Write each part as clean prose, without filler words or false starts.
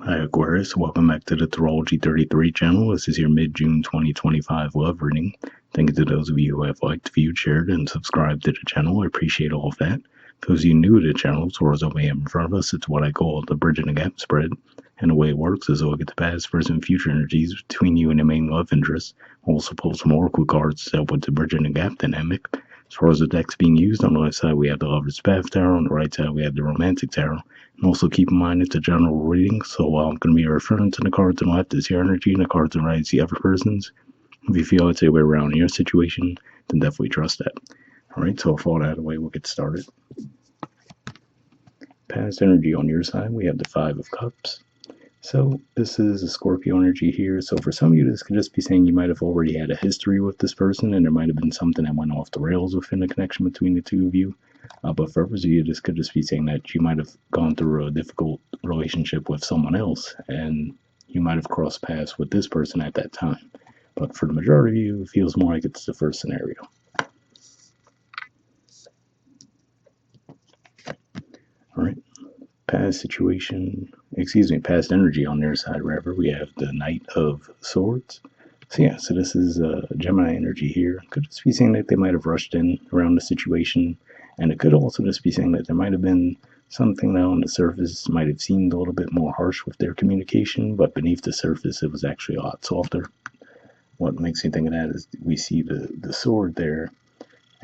Hi Aquarius, welcome back to the Astrology 33 channel. This is your mid-June 2025 love reading. Thank you to those of you who have liked, viewed, shared, and subscribed to the channel. I appreciate all of that. For those of you new to the channel, Taurus we have in front of us, it's what I call the bridging the gap spread. And the way it works is I'll look at the past, present, and future energies between you and the main love interest. I'll also pull some oracle cards to help with the bridging the gap dynamic. As far as the decks being used, on the left side we have the Lover's Path Tarot, on the right side we have the Romantic Tarot. And also keep in mind it's a general reading, so I'm going to be referring to the cards on the left is your energy and the cards on the right is the other person's. If you feel it's a way around your situation, then definitely trust that. Alright, so with all that out of the way, we'll get started. Past energy on your side, we have the Five of Cups. So this is a Scorpio energy here. So for some of you, this could just be saying you might have already had a history with this person and there might have been something that went off the rails within the connection between the two of you. But for others of you, this could just be saying that you might have gone through a difficult relationship with someone else and you might have crossed paths with this person at that time. But for the majority of you, it feels more like it's the first scenario. All right. Past energy on their side, rather, we have the Knight of Swords. So this is Gemini energy here. Could just be saying that they might have rushed in around the situation, and it could also just be saying that there might have been something that on the surface might have seemed a little bit more harsh with their communication, but beneath the surface it was actually a lot softer. What makes me think of that is we see the sword there,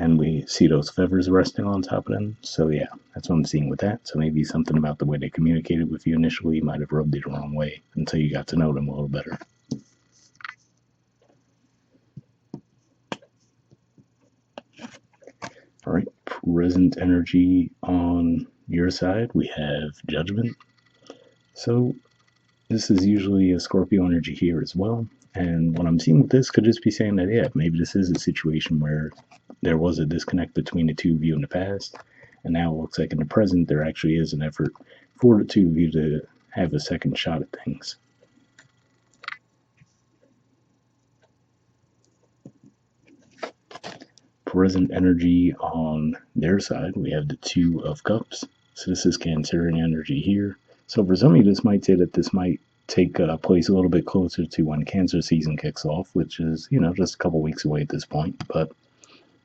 and we see those feathers resting on top of them. So yeah, that's what I'm seeing with that. So maybe something about the way they communicated with you initially might have rubbed you the wrong way until you got to know them a little better. All right, present energy on your side, we have Judgment. So this is usually a Scorpio energy here as well. And what I'm seeing with this could just be saying that, yeah, maybe this is a situation where there was a disconnect between the two of you in the past, and now it looks like in the present there actually is an effort for the two of you to have a second shot at things. Present energy on their side, we have the Two of Cups. So this is Cancerian energy here. So for some of you, this might say that this might take place a little bit closer to when Cancer season kicks off, which is, just a couple weeks away at this point. But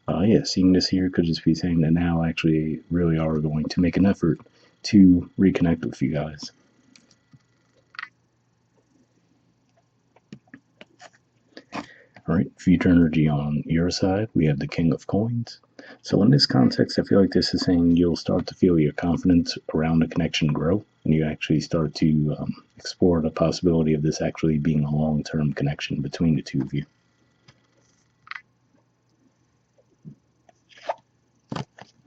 yeah, seeing this here could just be saying that now actually really are going to make an effort to reconnect with you guys. All right, future energy on your side, we have the King of Coins. So in this context, I feel like this is saying you'll start to feel your confidence around the connection grow, and you actually start to explore the possibility of this actually being a long-term connection between the two of you.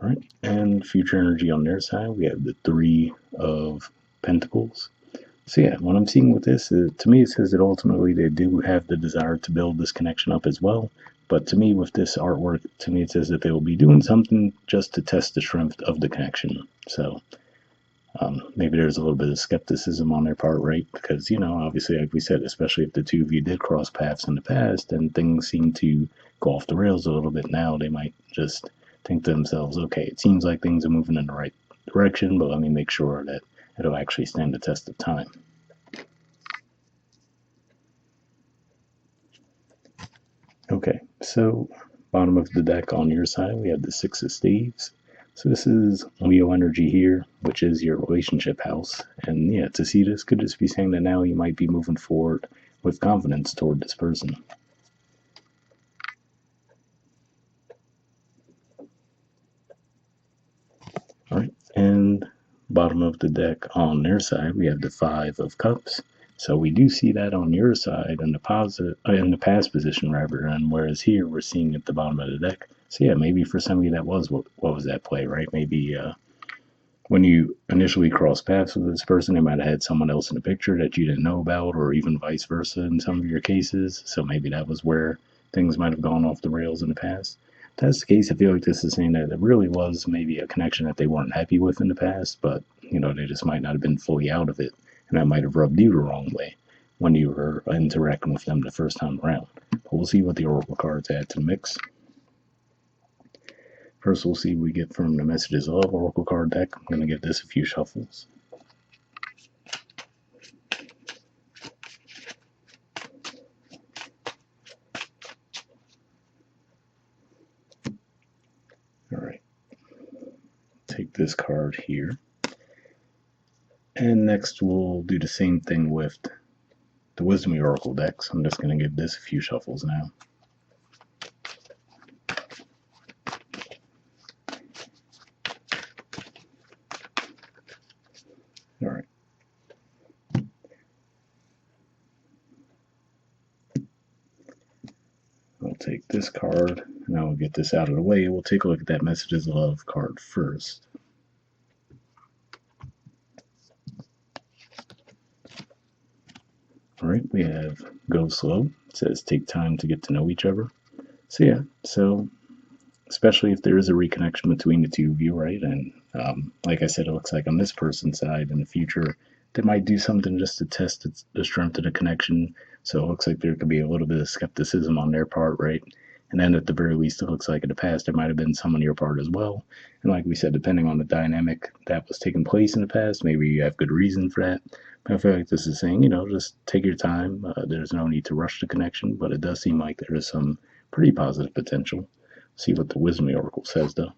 All right, and future energy on their side, we have the Three of Pentacles. So yeah, what I'm seeing with this, to me, it says that ultimately they do have the desire to build this connection up as well. But to me, with this artwork, to me, it says that they will be doing something just to test the strength of the connection. So maybe there's a little bit of skepticism on their part, right? Because, obviously, like we said, especially if the two of you did cross paths in the past and things seem to go off the rails a little bit now, they might just think to themselves, okay, it seems like things are moving in the right direction, but let me make sure that it'll actually stand the test of time. Okay, so bottom of the deck on your side, we have the Six of Staves. So this is Leo energy here, which is your relationship house. And yeah, to see this could just be saying that now you might be moving forward with confidence toward this person. All right, and bottom of the deck on their side, we have the Five of Cups. So we do see that on your side in the past position rather, and whereas here we're seeing at the bottom of the deck. So yeah, maybe for some of you that was what was that play, right? Maybe when you initially crossed paths with this person, they might have had someone else in the picture that you didn't know about, or even vice versa in some of your cases. So maybe that was where things might have gone off the rails in the past. If that's the case, I feel like this is saying that it really was maybe a connection that they weren't happy with in the past, but they just might not have been fully out of it, and that might have rubbed you the wrong way when you were interacting with them the first time around. But we'll see what the oracle cards add to the mix. First, we'll see what we get from the Messages of Oracle card deck. I'm going to give this a few shuffles. this card here. And next we'll do the same thing with the Wisdom Oracle decks. I'm just going to give this a few shuffles now. All right. I'll take this card, and I'll get this out of the way. We'll take a look at that Messages of Love card first. All right, we have Go Slow. It says take time to get to know each other. So yeah, especially if there is a reconnection between the two of you, right? And like I said, it looks like on this person's side in the future, they might do something just to test the strength of the connection. So it looks like there could be a little bit of skepticism on their part, right? And then at the very least, it looks like in the past, there might have been some on your part as well. And like we said, depending on the dynamic that was taking place in the past, maybe you have good reason for that. But I feel like this is saying, just take your time. There's no need to rush the connection, but it does seem like there is some pretty positive potential. See what the Wisdom Oracle says, though.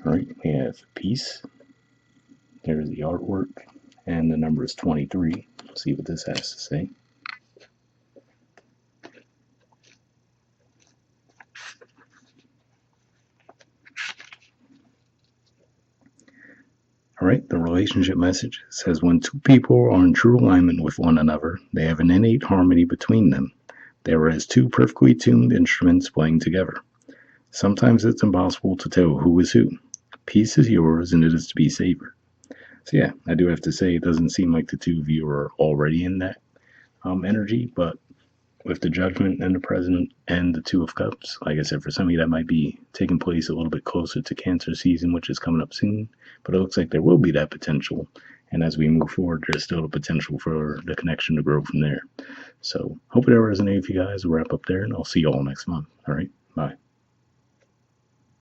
All right, we have Peace. There's the artwork, and the number is 23. Let's see what this has to say. All right, the relationship message says when two people are in true alignment with one another, they have an innate harmony between them. They are as two perfectly tuned instruments playing together. Sometimes it's impossible to tell who is who. Peace is yours, and it is to be savored. So yeah, I do have to say it doesn't seem like the two of you are already in that energy, but with the Judgment and the Present and the Two of Cups, like I said, for some of you that might be taking place a little bit closer to Cancer season, which is coming up soon, but it looks like there will be that potential. And as we move forward, there's still the potential for the connection to grow from there. So hope it ever resonated with you guys. We'll wrap up there, and I'll see you all next month. All right, bye.